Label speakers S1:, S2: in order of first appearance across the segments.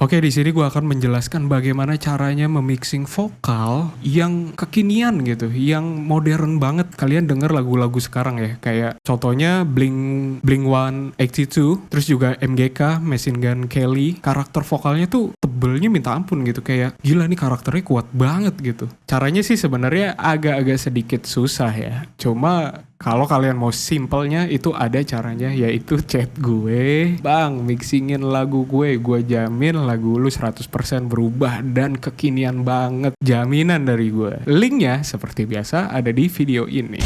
S1: Oke, di sini gue akan menjelaskan bagaimana caranya memixing vokal yang kekinian gitu, yang modern banget. Kalian denger lagu-lagu sekarang ya, kayak contohnya Blink-182, terus juga MGK, Machine Gun Kelly. Karakter vokalnya tuh tebelnya minta ampun gitu, kayak gila nih karakternya kuat banget gitu. Caranya sih sebenarnya agak-agak sedikit susah ya. Cuma kalau kalian mau simpelnya itu ada caranya, yaitu chat gue. Bang, mixingin lagu gue jamin lagu lu 100% berubah dan kekinian banget. Jaminan dari gue. Linknya seperti biasa ada di video ini.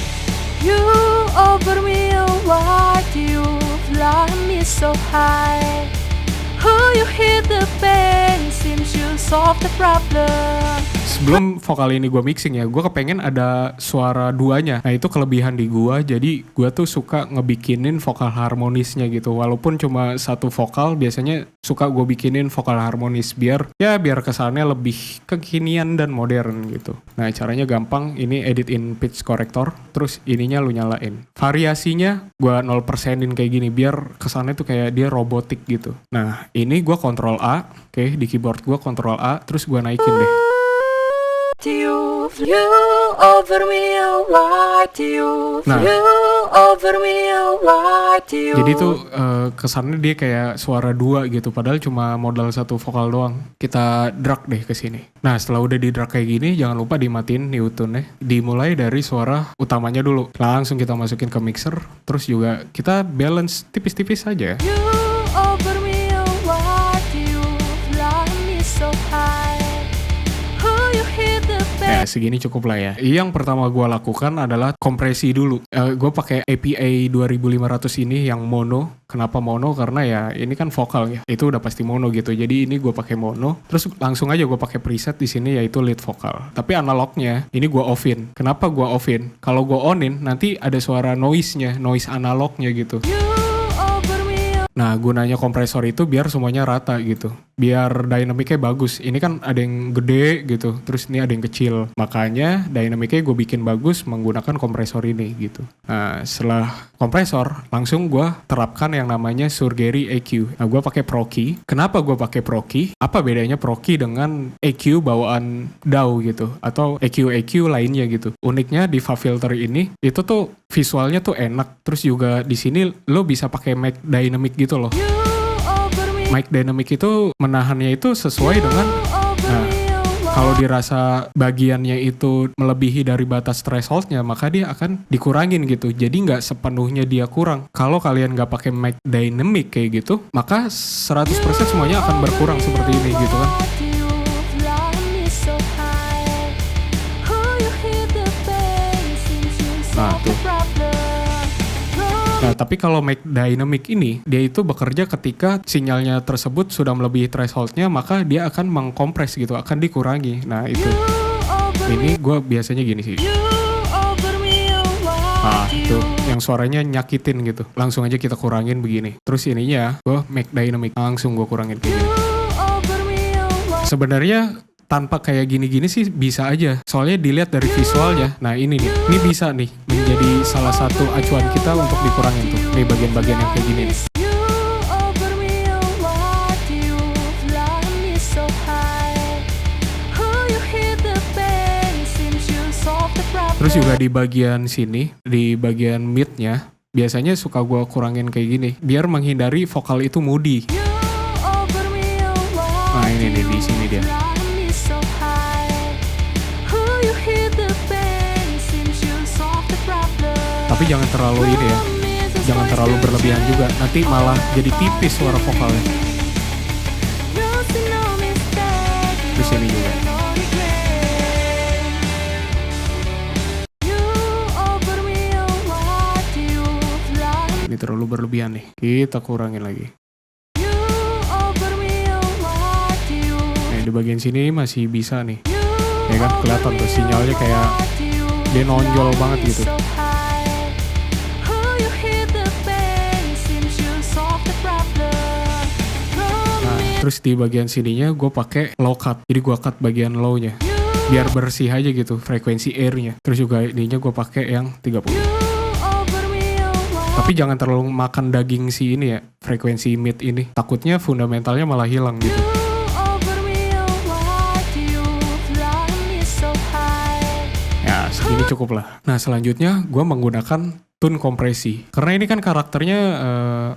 S2: You over me, why do you fly me so high? Who you hit the pain, seems you solve the problem.
S1: Sebelum vokal ini gue mixing ya, gue kepengen ada suara duanya. Nah itu kelebihan di gue, jadi gue tuh suka ngebikinin vokal harmonisnya gitu. Walaupun cuma satu vokal, biasanya suka gue bikinin vokal harmonis biar kesannya lebih kekinian dan modern gitu. Nah caranya gampang, ini edit in pitch corrector, terus ininya lu nyalain. Variasinya gue 0%in kayak gini, biar kesannya tuh kayak dia robotik gitu. Nah ini gue Ctrl A, oke, di keyboard gue Ctrl A, terus gue naikin deh.
S2: You over me, why do you over me, why do you.
S1: Jadi tuh kesannya dia kayak suara dua gitu, padahal cuma modal satu vokal doang. Kita drag deh ke sini. Nah setelah udah di drag kayak gini, jangan lupa dimatiin new tune-nya. Dimulai dari suara utamanya dulu. Langsung kita masukin ke mixer, terus juga kita balance tipis-tipis aja.
S2: You over me, why do you fly me so high?
S1: Ya segini cukup lah ya. Yang pertama gue lakukan adalah kompresi dulu. Gue pakai APA 2500 ini yang mono. Kenapa mono? Karena ya ini kan vokal ya. Itu udah pasti mono gitu. Jadi ini gue pakai mono. Terus langsung aja gue pakai preset di sini yaitu lead vokal. Tapi analognya ini gue offin. Kenapa gue offin? Kalau gue onin nanti ada suara noise-nya, noise analognya gitu. Nah gunanya kompresor itu biar semuanya rata gitu. Biar dynamicnya bagus. Ini kan ada yang gede gitu. Terus ini ada yang kecil. Makanya dynamicnya gue bikin bagus menggunakan kompresor ini gitu. Nah setelah kompresor langsung gue terapkan yang namanya Surgery EQ. Nah gue pakai Pro Key. Kenapa gue pakai Pro Key? Apa bedanya Pro Key dengan EQ bawaan DAW gitu? Atau EQ lainnya gitu. Uniknya di FA filter ini itu tuh visualnya tuh enak. Terus juga di sini lo bisa pakai mic dynamic gitu loh. Mic dynamic itu menahannya itu sesuai dengan, nah kalau dirasa bagiannya itu melebihi dari batas thresholdnya maka dia akan dikurangin gitu. Jadi nggak sepenuhnya dia kurang. Kalau kalian nggak pakai mic dynamic kayak gitu maka 100% semuanya akan berkurang seperti ini gitu kan. Nah tuh. Nah, tapi kalau mic dynamic ini, dia itu bekerja ketika sinyalnya tersebut sudah melebihi thresholdnya, maka dia akan mengkompres gitu, akan dikurangi. Nah, itu. Ini gue biasanya gini sih. Nah, itu. Yang suaranya nyakitin gitu. Langsung aja kita kurangin begini. Terus ininya, gue mic dynamic. Langsung gue kurangin kayak gini. Sebenarnya tanpa kayak gini-gini sih bisa aja. Soalnya dilihat dari visualnya. Nah ini nih. Ini bisa nih menjadi salah satu acuan kita untuk dikurangin tuh. Nih bagian-bagian yang kayak gini nih. Terus juga di bagian sini, di bagian mid-nya, biasanya suka gue kurangin kayak gini. Biar menghindari vokal itu moody. Nah ini nih, di sini dia. Tapi jangan terlalu ini ya. Jangan terlalu berlebihan juga. Nanti malah jadi tipis suara vokalnya. Di sini juga. Ini terlalu berlebihan nih. Kita kurangin lagi. Nah, di bagian sini masih bisa nih. Ya kan kelihatan tuh sinyalnya kayak dia nonjol banget gitu. Terus di bagian sininya gue pakai low cut. Jadi gue cut bagian low-nya. Biar bersih aja gitu frekuensi air-nya. Terus juga ininya gue pakai yang 30. Tapi jangan terlalu makan daging si ini ya, frekuensi mid ini. Takutnya fundamentalnya malah hilang gitu. Ini cukup lah. Nah selanjutnya gue menggunakan tone kompresi. Karena ini kan karakternya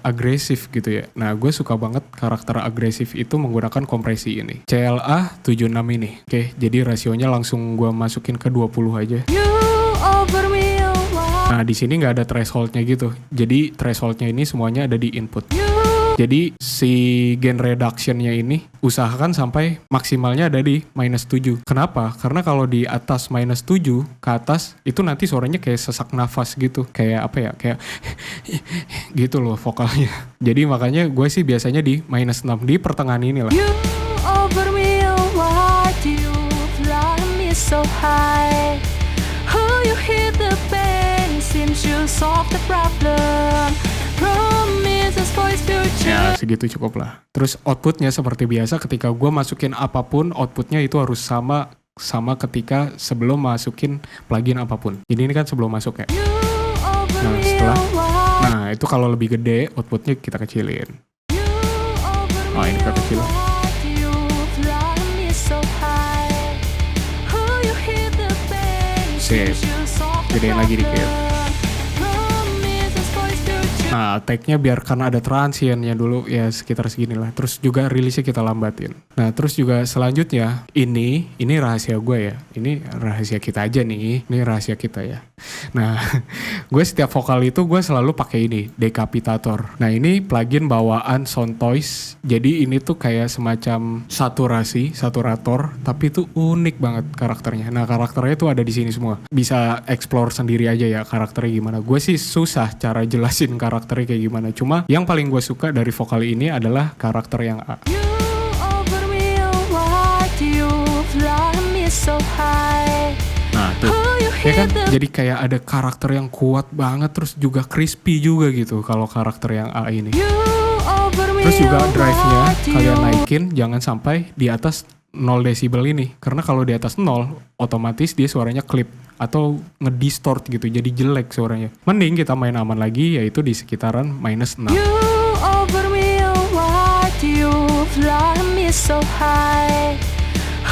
S1: agresif gitu ya. Nah gue suka banget karakter agresif itu menggunakan kompresi ini. CLA 76 ini. Oke, jadi rasionya langsung gue masukin ke 20 aja.
S2: You over me a lot.
S1: Nah di sini nggak ada thresholdnya gitu. Jadi thresholdnya ini semuanya ada di input. Jadi si gain reductionnya ini usahakan sampai maksimalnya ada di -7. Kenapa? Karena kalau di atas -7 ke atas itu nanti suaranya kayak sesak nafas gitu. Kayak apa ya? Kayak gitu loh vokalnya. Jadi makanya gue sih biasanya di -6 di pertengahan ini lah.
S2: You over me a lot. You fly me so high. Oh, you hit the pain. Seems you solve the problem. Promises voice future.
S1: Ya segitu cukup lah. Terus outputnya seperti biasa ketika gue masukin apapun outputnya itu harus sama ketika sebelum masukin plugin apapun. Jadi ini kan sebelum masuk ya.
S2: You over
S1: Nah
S2: me
S1: setelah,
S2: a lot.
S1: nah itu kalau lebih gede outputnya kita kecilin.
S2: You over
S1: Oh ini
S2: me
S1: kita
S2: a
S1: kecil.
S2: lot. You fly me so high. Oh, you hit the pain.
S1: Sip.
S2: Seems you solve the
S1: Gedein lagi dikit.
S2: problem. Promises voice future.
S1: Nah, tag-nya biar karena ada transiennya dulu ya sekitar segini lah. Terus juga rilisnya kita lambatin. Nah, terus juga selanjutnya ini rahasia gue ya. Ini rahasia kita aja nih. Ini rahasia kita ya. Nah, gue setiap vokal itu gue selalu pakai ini, Decapitator. Nah, ini plugin bawaan Soundtoys. Jadi ini tuh kayak semacam saturator, tapi itu unik banget karakternya. Nah, karakternya tuh ada di sini semua. Bisa explore sendiri aja ya karakternya gimana. Gue sih susah cara jelasin karakternya kayak gimana. Cuma yang paling gue suka dari vokal ini adalah karakter yang A.
S2: You over me a lot. You fly me so high.
S1: Nah tuh,
S2: Oh, you
S1: ya kan
S2: hit the
S1: jadi kayak ada karakter yang kuat banget terus juga crispy juga gitu kalau karakter yang A ini.
S2: You over me
S1: Terus juga
S2: a
S1: drive-nya
S2: lot.
S1: kalian
S2: You
S1: naikin jangan sampai di atas 0 desibel ini. Karena kalau di atas 0 otomatis dia suaranya clip atau ngedistort gitu jadi jelek suaranya. Mending kita main aman lagi yaitu di sekitaran -6.
S2: You over me a lot. You fly me so high.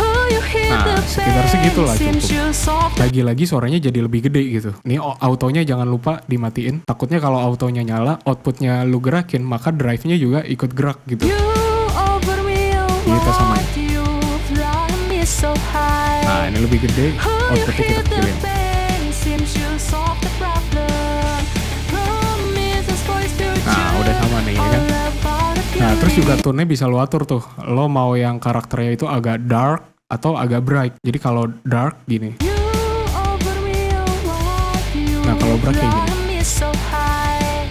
S2: Oh, you hit
S1: Nah,
S2: the
S1: sekitar
S2: pain.
S1: segitulah
S2: Seems
S1: cukup.
S2: you solve the
S1: Lagi-lagi suaranya jadi lebih gede gitu. Ini autonya jangan lupa dimatiin. Takutnya kalau autonya nyala, outputnya lu gerakin, maka drive-nya juga ikut gerak gitu.
S2: You over me a
S1: Kita samain.
S2: lot. You fly me so high.
S1: Nah, ini lebih gede,
S2: Oh, you
S1: outputnya kita
S2: hit the
S1: kecilin.
S2: pain. Seems you solve the problem. Promises voice future.
S1: Nah, udah sama nih ya kan.
S2: All about a
S1: Nah, terus juga
S2: feeling.
S1: tone-nya bisa lo atur tuh. Lo mau yang karakternya itu agak dark atau agak bright. Jadi kalau dark gini.
S2: You over me a lot. You
S1: Nah, kalau bright kayak gini.
S2: fly me so high.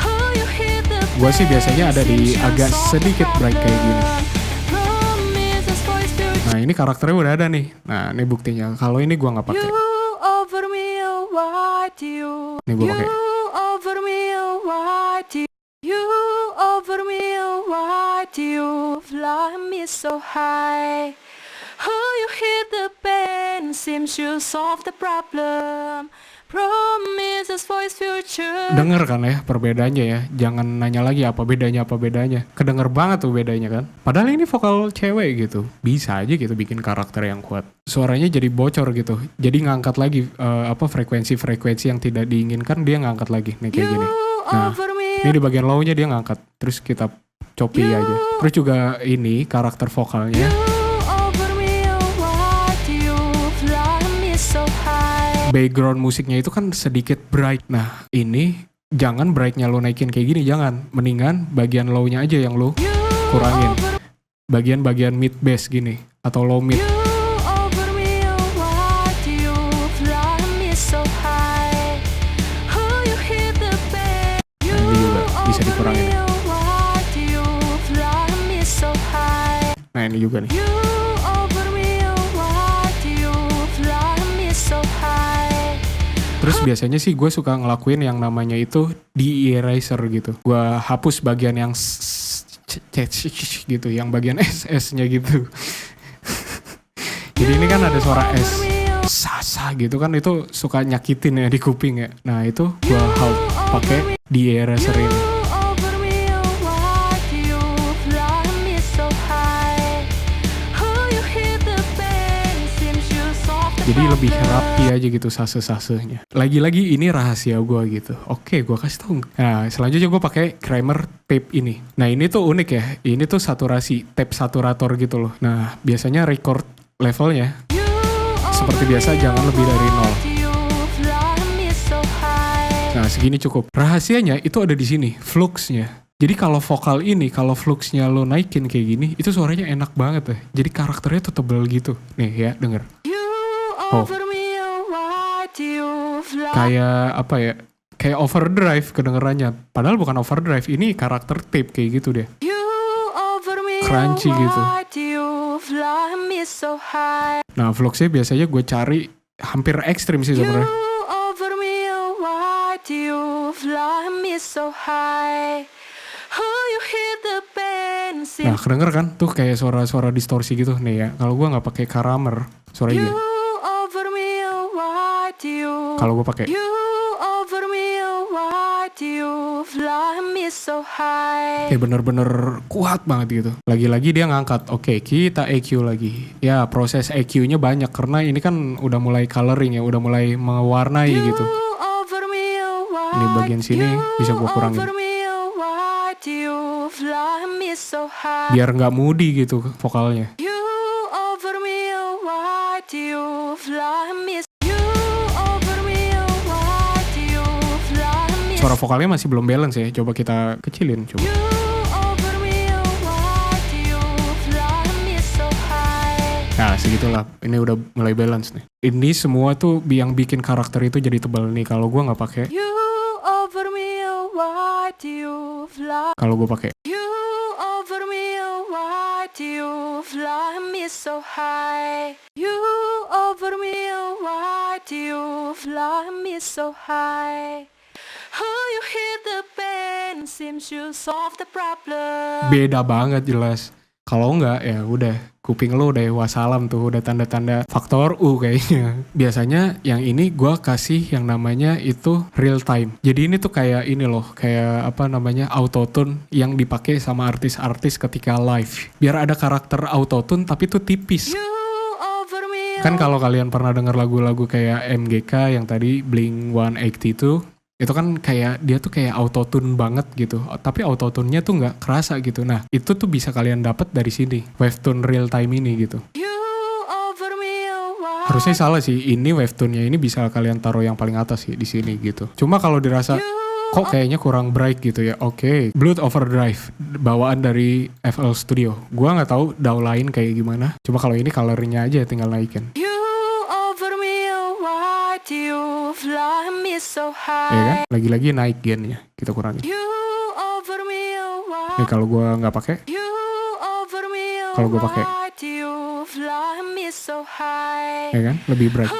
S2: Oh, you hit the
S1: Gua sih biasanya ada di
S2: pain. Seems you
S1: agak
S2: solve the
S1: sedikit bright kayak gini.
S2: problem. Promises voice future.
S1: Nah, ini karakternya udah ada nih. Nah, ini buktinya. Kalau ini gua nggak pakai.
S2: You over me a lot. You
S1: Nih gua pakai.
S2: over me a lot. You over me a lot. You fly me so high. Oh, you hit the pain. Seems you solve the problem. Promises voice future.
S1: Denger kan ya perbedaannya ya. Jangan nanya lagi apa bedanya. Kedenger banget tuh bedanya kan. Padahal ini vokal cewek gitu. Bisa aja gitu bikin karakter yang kuat. Suaranya jadi bocor gitu. Jadi ngangkat lagi frekuensi-frekuensi yang tidak diinginkan dia ngangkat lagi nih kayak gini. Nah,
S2: Over me
S1: ini di bagian low-nya dia ngangkat. Terus kita copy aja. Terus juga ini karakter vokalnya.
S2: over me a lot. You fly me so high.
S1: Background musiknya itu kan sedikit bright. Nah, ini jangan brightnya lo naikin kayak gini, jangan. Mendingan bagian low-nya aja yang lo kurangin. Bagian-bagian mid bass gini atau low mid.
S2: You over me a lot. You fly me so high. Oh, you hit the pain.
S1: Nah, ini juga bisa dikurangin.
S2: Over me a lot. You fly me so high.
S1: Nah, ini juga nih.
S2: You over me a lot. You fly me so high.
S1: Terus biasanya sih gue suka ngelakuin yang namanya itu de-eraser gitu. Gue hapus bagian yang gitu, yang bagian SS-nya gitu. Jadi ini kan ada suara S, sasa gitu kan, itu suka nyakitin ya di kuping ya. Nah itu gue pakai de-eraser ini.
S2: Over me a lot. You fly me so high. Oh, you hit the pain. Seems you solve the
S1: Jadi lebih rapi aja gitu sase-sasenya. Lagi-lagi ini rahasia gue gitu. Oke, gue kasih tau. Nah, selanjutnya gue pakai Kramer tape ini. Nah, ini tuh unik ya. Ini tuh saturasi, tape saturator gitu loh. Nah, biasanya record levelnya seperti biasa jangan lebih dari 0. Nah, segini cukup. Rahasianya itu ada di sini, fluxnya. Jadi kalau vokal ini, kalau fluxnya lo naikin kayak gini, itu suaranya enak banget ya. Jadi karakternya tuh tebel gitu. Nih ya, denger. Oh. Kayak apa ya? Kayak overdrive kedengerannya. Padahal bukan overdrive, ini karakter tape kayak gitu deh. Crunchy gitu. Nah, vlogsnya biasanya gue cari hampir ekstrim sih sebenarnya. Nah, kedenger kan? Tuh kayak suara-suara distorsi gitu nih ya. Kalau gue nggak pakai Kramer, suaranya gini. Kalau gue pakai kayak bener-bener kuat banget gitu. Lagi-lagi dia ngangkat. Oke, kita EQ lagi. Ya, proses EQ-nya banyak karena ini kan udah mulai coloring ya, udah mulai mewarnai gitu. Ini bagian sini bisa gue kurangin. Biar nggak moody gitu vokalnya. Suara vokalnya masih belum balance ya. Coba kita kecilin coba. Nah, segitulah. Ini udah mulai balance nih. Ini semua tuh yang bikin karakter itu jadi tebal nih. Kalau gue nggak pakai. Kalau gue pakai. Beda banget jelas. Kalau enggak ya udah kuping lo udah wassalam tuh, udah tanda-tanda faktor U kayaknya. Biasanya yang ini gue kasih yang namanya itu real time. Jadi ini tuh kayak ini loh, kayak apa namanya autotune yang dipakai sama artis-artis ketika live. Biar ada karakter autotune tapi tuh tipis. Kan kalau kalian pernah denger lagu-lagu kayak MGK yang tadi Blink-182 itu kan kayak dia tuh kayak autotune banget gitu, tapi autotune-nya tuh nggak kerasa gitu. Nah, itu tuh bisa kalian dapat dari sini, Wavetune real time ini gitu. Harusnya salah sih, ini Wavetune-nya ini bisa kalian taruh yang paling atas sih di sini gitu. Cuma kalau dirasa kok kayaknya kurang bright gitu ya. Oke, Blood Overdrive bawaan dari FL Studio. Gua nggak tahu DAW lain kayak gimana. Cuma kalau ini color-nya aja tinggal naikin. Ya kan? Lagi-lagi naik gennya. Kita kurangin. Nih kalau gue nggak pakai. Kalau gue pakai. Ya kan? Lebih bright.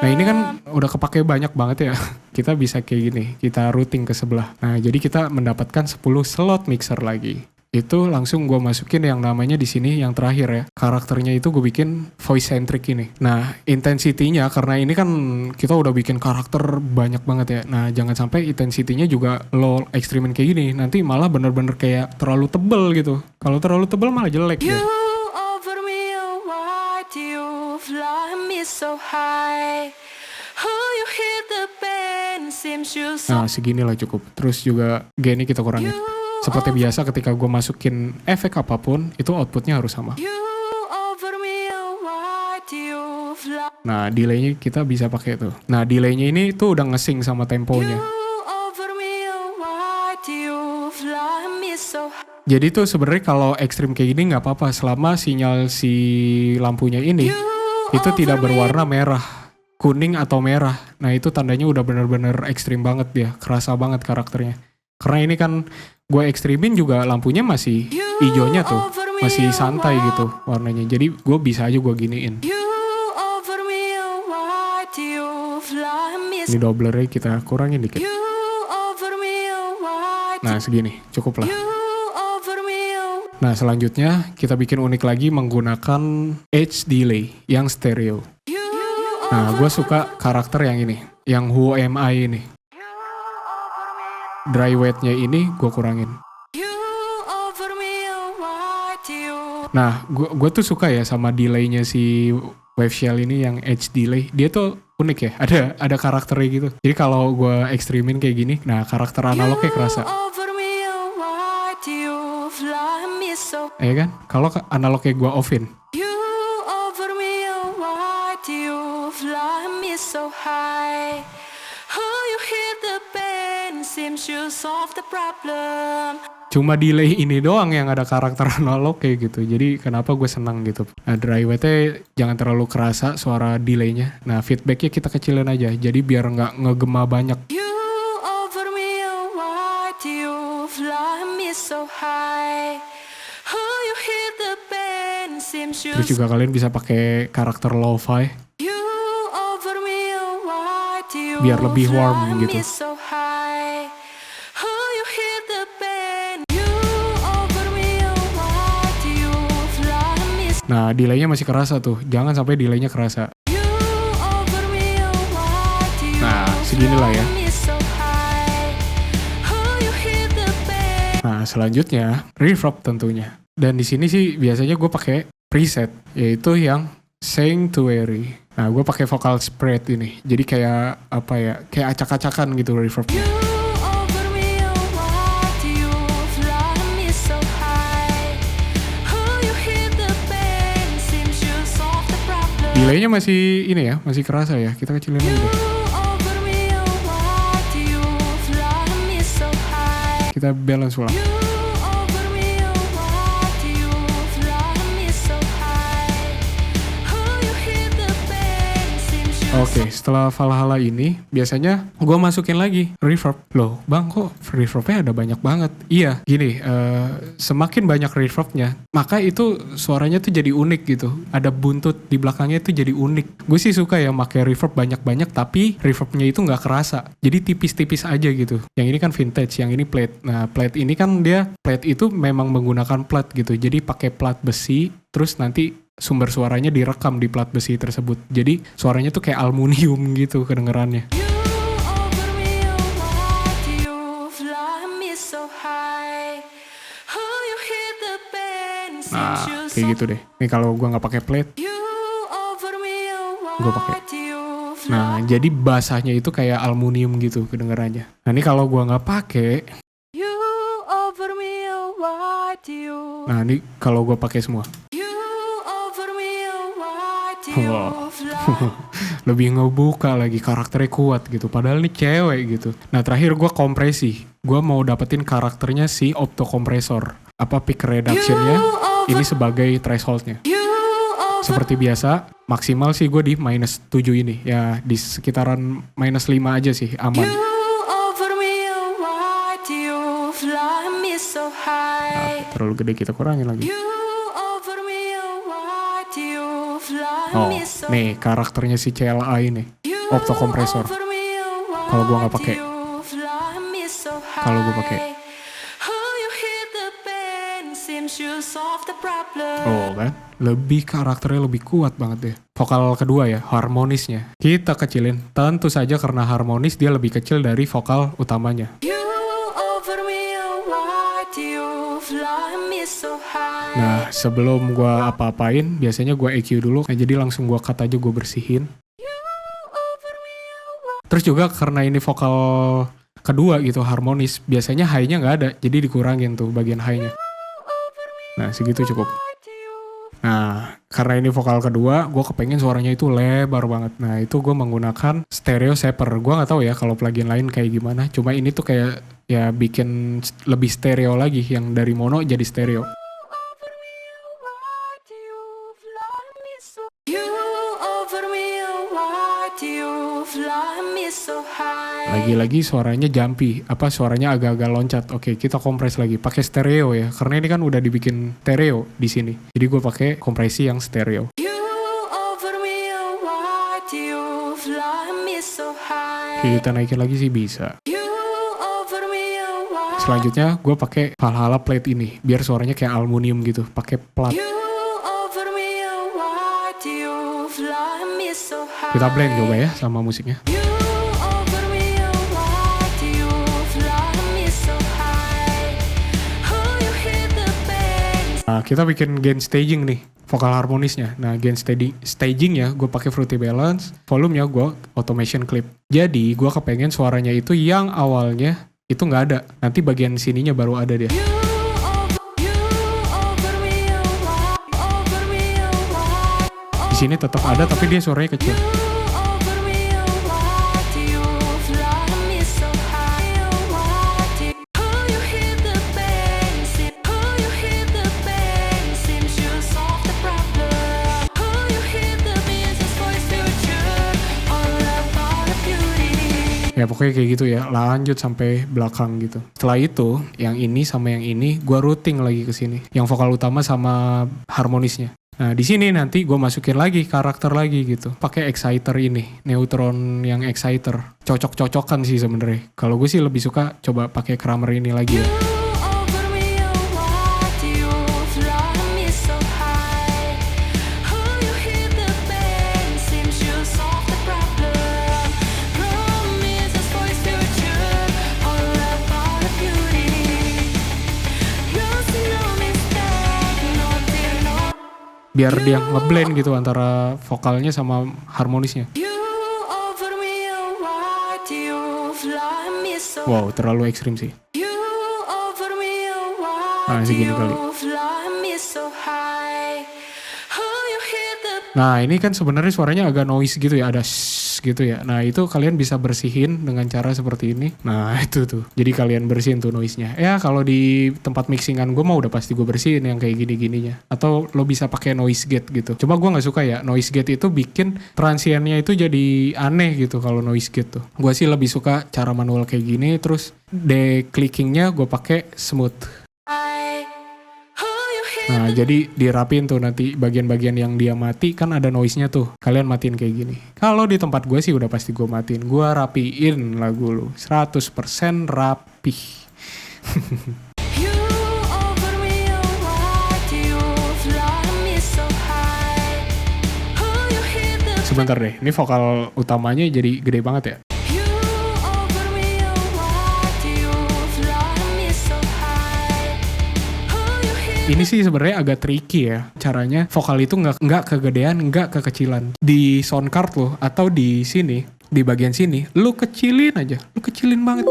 S1: Nah ini kan udah kepake banyak banget ya. Kita bisa kayak gini. Kita routing ke sebelah. Nah jadi kita mendapatkan 10 slot mixer lagi. Itu langsung gue masukin yang namanya di sini yang terakhir ya. Karakternya itu gue bikin voice centric ini. Nah, intensity-nya karena ini kan kita udah bikin karakter banyak banget ya. Nah, jangan sampai intensity-nya juga lo ekstrimin kayak gini. Nanti malah bener-bener kayak terlalu tebel gitu. Kalau terlalu tebel malah jelek ya. Nah, seginilah cukup. Terus juga gain-nya kita kurangin. Seperti biasa ketika gue masukin efek apapun, itu outputnya harus sama. Nah, delay-nya kita bisa pakai tuh. Nah, delay-nya ini tuh udah nge-sync sama temponya. Jadi tuh sebenarnya kalau ekstrim kayak gini nggak apa-apa selama sinyal si lampunya ini itu tidak berwarna merah, kuning atau merah. Nah, itu tandanya udah bener-bener ekstrim banget dia, kerasa banget karakternya. Karena ini kan gue ekstrimin juga lampunya masih hijaunya tuh, masih santai gitu warnanya. Jadi gue bisa aja gue giniin. Ini doublernya kita kurangin dikit. Nah segini, cukup lah. Nah selanjutnya kita bikin unik lagi menggunakan edge delay yang stereo. Nah gue suka karakter yang ini, yang Who Am I ini. Dry wet-nya ini gue kurangin. Nah, gua tuh suka ya sama delaynya si Wave Shell ini yang edge delay. Dia tuh unik ya, ada karakternya gitu. Jadi kalau gua ekstrimin kayak gini, nah karakter analognya kerasa.
S2: Over me, why do you fly me so?
S1: Ya kan? Kalau analognya gua offin,
S2: You over me, why do you fly me so high? Oh, you hit the pen, seems you solve the problem.
S1: cuma delay ini doang yang ada karakter analog kayak gitu. Jadi kenapa gue senang gitu. Nah, dry wet-nya jangan terlalu kerasa suara delaynya. Nah, feedbacknya kita kecilin aja. Jadi biar nggak ngegema banyak.
S2: You over me, why do you fly me so high? Oh, you hit the pen, seems you.
S1: Terus juga kalian bisa pakai karakter lo-fi
S2: You over me, why do you
S1: biar lebih warm
S2: fly
S1: gitu.
S2: me so high? Oh, you hit the pen. You over me, why do you fly me so?
S1: Nah, delaynya masih kerasa tuh. Jangan sampai delaynya kerasa.
S2: You over me, why do you
S1: Nah, seginilah ya.
S2: fly me so high? Oh, you hit the pen.
S1: Nah, selanjutnya reverb tentunya. Dan di sini sih biasanya gue pakai preset, yaitu yang Sanctuary. Nah, gue pakai vocal spread ini. Jadi kayak apa ya? Kayak acak-acakan gitu reverbnya.
S2: You over me, why do you fly me so high? Oh, you hit the pen, seems you solve the problem.
S1: Delaynya masih ini ya, masih kerasa ya. Kita kecilin aja
S2: You
S1: deh.
S2: over me, why do you fly me so high?
S1: Kita balance ulang.
S2: You over me, why do you fly me so high? Oh, you hit the pen, seems you
S1: Oke, setelah Valhalla ini, biasanya gue masukin lagi reverb. Loh, bang kok reverbnya ada banyak banget? Iya, gini, semakin banyak reverbnya, maka itu suaranya tuh jadi unik gitu. Ada buntut di belakangnya tuh jadi unik. Gue sih suka ya pakai reverb banyak-banyak, tapi reverbnya itu nggak kerasa. Jadi tipis-tipis aja gitu. Yang ini kan vintage, yang ini plate. Nah, plate ini kan plate itu memang menggunakan plat gitu. Jadi pakai plat besi, terus nanti sumber suaranya direkam di plat besi tersebut. Jadi suaranya tuh kayak aluminium gitu kedengerannya.
S2: You over me, why do you fly me so high? Oh, you hit the pen,
S1: Nah,
S2: seems you
S1: kayak gitu deh. Nih kalau gua nggak pakai plate,
S2: You over me,
S1: Gua
S2: why
S1: pakai.
S2: do you fly?
S1: nah jadi basahnya itu kayak aluminium gitu kedengerannya. Nah ini kalau gua nggak pakai,
S2: You over me, why do you?
S1: nah ini kalau gua pakai semua,
S2: You over me, why do you
S1: Wah.
S2: fly?
S1: lebih ngebuka lagi, karakternya kuat gitu. Padahal ini cewek gitu. Nah terakhir gua kompresi. Gua mau dapetin karakternya si opto kompresor. Apa peak reductionnya? Ini sebagai thresholdnya.
S2: You over
S1: Seperti biasa, maksimal sih gue di minus 7 ini. Ya di sekitaran minus 5 aja sih, aman.
S2: You over me, why do you fly me so high?
S1: Terlalu gede, kita kurangin lagi.
S2: You over me, why do you fly
S1: Oh,
S2: me so?
S1: nih karakternya si CLA ini.
S2: You
S1: opto kompresor.
S2: over me, why
S1: Kalau gua nggak
S2: do
S1: pakai.
S2: you fly me so
S1: Kalau gua
S2: high?
S1: pakai.
S2: Oh, you hit the pen, seems you solve the problem.
S1: Oh kan, karakternya lebih kuat banget deh. Vokal kedua ya, harmonisnya. Kita kecilin, tentu saja karena harmonis dia lebih kecil dari vokal utamanya.
S2: You over me, why do you fly me so high?
S1: Nah, sebelum gua apa-apain, biasanya gua EQ dulu. Nah, jadi langsung gua cut aja, gua bersihin.
S2: You over me, why
S1: Terus juga karena ini vokal kedua gitu, harmonis, biasanya high-nya nggak ada, jadi dikurangin tuh bagian high-nya.
S2: over me,
S1: Nah, segitu cukup.
S2: why do you?
S1: Nah, karena ini vokal kedua, gue kepengen suaranya itu lebar banget. Nah, itu gue menggunakan stereo shaper. Gue nggak tahu ya kalau plugin lain kayak gimana. Cuma ini tuh kayak ya bikin lebih stereo lagi, yang dari mono jadi stereo.
S2: Over me, why do you fly me so? You over me, why do you fly me so high?
S1: Lagi-lagi suaranya jumpy, suaranya agak-agak loncat. Oke, kita kompres lagi, pakai stereo ya, karena ini kan udah dibikin stereo di sini. Jadi gue pakai kompresi yang stereo.
S2: You over me, why do you fly me so high?
S1: Oke, kita naikin lagi sih bisa.
S2: You over me, why?
S1: Selanjutnya gue pakai Valhalla plate ini, biar suaranya kayak aluminium gitu, pakai plat.
S2: You over me, why do you fly me so high?
S1: Kita blend coba ya sama musiknya.
S2: You over me, why do you fly me so high? Oh, you hit the pen.
S1: Nah, kita bikin gain staging nih, vokal harmonisnya. Nah, gain stagingnya gue pakai Fruity Balance, volumenya gue automation clip. Jadi gue kepengen suaranya itu yang awalnya itu nggak ada, nanti bagian sininya baru ada dia. Di sini tetap ada tapi dia suaranya kecil. Ya pokoknya kayak gitu ya, lanjut sampai belakang gitu. Setelah itu, yang ini sama yang ini gue routing lagi ke sini. Yang vokal utama sama harmonisnya. Nah di sini nanti gue masukin lagi karakter lagi gitu. Pakai exciter ini, neutron yang exciter. Cocok-cocokan sih sebenarnya. Kalau gue sih lebih suka coba pakai Kramer ini lagi ya. Biar dia ngeblend gitu antara vokalnya sama harmonisnya. Wow, terlalu ekstrim sih. Nah, segini kali. Nah, ini kan sebenarnya suaranya agak noise gitu ya, ada shh gitu ya. Nah, itu kalian bisa bersihin dengan cara seperti ini. Nah, itu tuh. Jadi kalian bersihin tuh noise-nya. Ya, kalau di tempat mixingan gue mah udah pasti gue bersihin yang kayak gini-gininya. Atau lo bisa pakai noise gate gitu. Cuma gue nggak suka ya, noise gate itu bikin transiennya itu jadi aneh gitu kalau noise gate tuh. Gue sih lebih suka cara manual kayak gini, terus declickingnya gue pakai smooth. Nah, jadi dirapin tuh nanti bagian-bagian yang dia mati kan ada noise-nya tuh. Kalian matiin kayak gini. Kalau di tempat gue sih udah pasti gue matiin. Gue rapiin lagu lu. 100% rapih. Sebentar deh, ini vokal utamanya jadi gede banget ya. Ini sih sebenarnya agak tricky ya caranya. Vokal itu nggak kegedean, nggak kekecilan. Di sound card lo atau di sini, di bagian sini, lu kecilin aja, lu kecilin banget.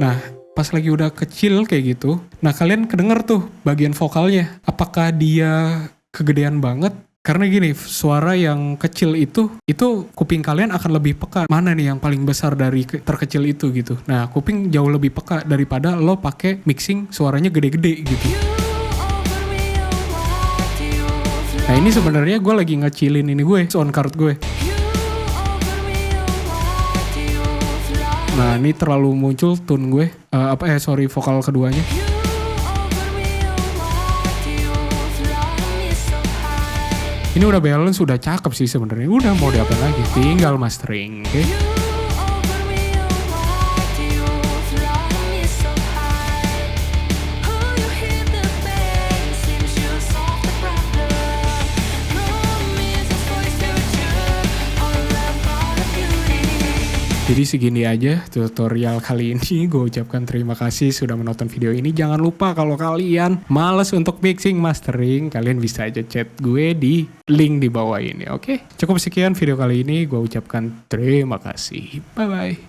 S1: Nah, pas lagi udah kecil kayak gitu, nah kalian kedenger tuh bagian vokalnya. Apakah dia kegedean banget? Karena gini, suara yang kecil itu kuping kalian akan lebih peka. Mana nih yang paling besar dari terkecil itu gitu. Nah, kuping jauh lebih peka daripada lo pakai mixing suaranya gede-gede gitu. Nah ini sebenarnya gue lagi ngecilin ini gue, sound card gue. Nah ini terlalu muncul tone gue, vokal keduanya. Ini udah balance, udah cakep sih sebenarnya. Udah mau diapain lagi, tinggal mastering, oke? Jadi segini aja tutorial kali ini. Gue ucapkan terima kasih sudah menonton video ini. Jangan lupa kalau kalian males untuk mixing mastering, kalian bisa aja chat gue di link di bawah ini, oke? Cukup sekian video kali ini. Gue ucapkan terima kasih. Bye-bye.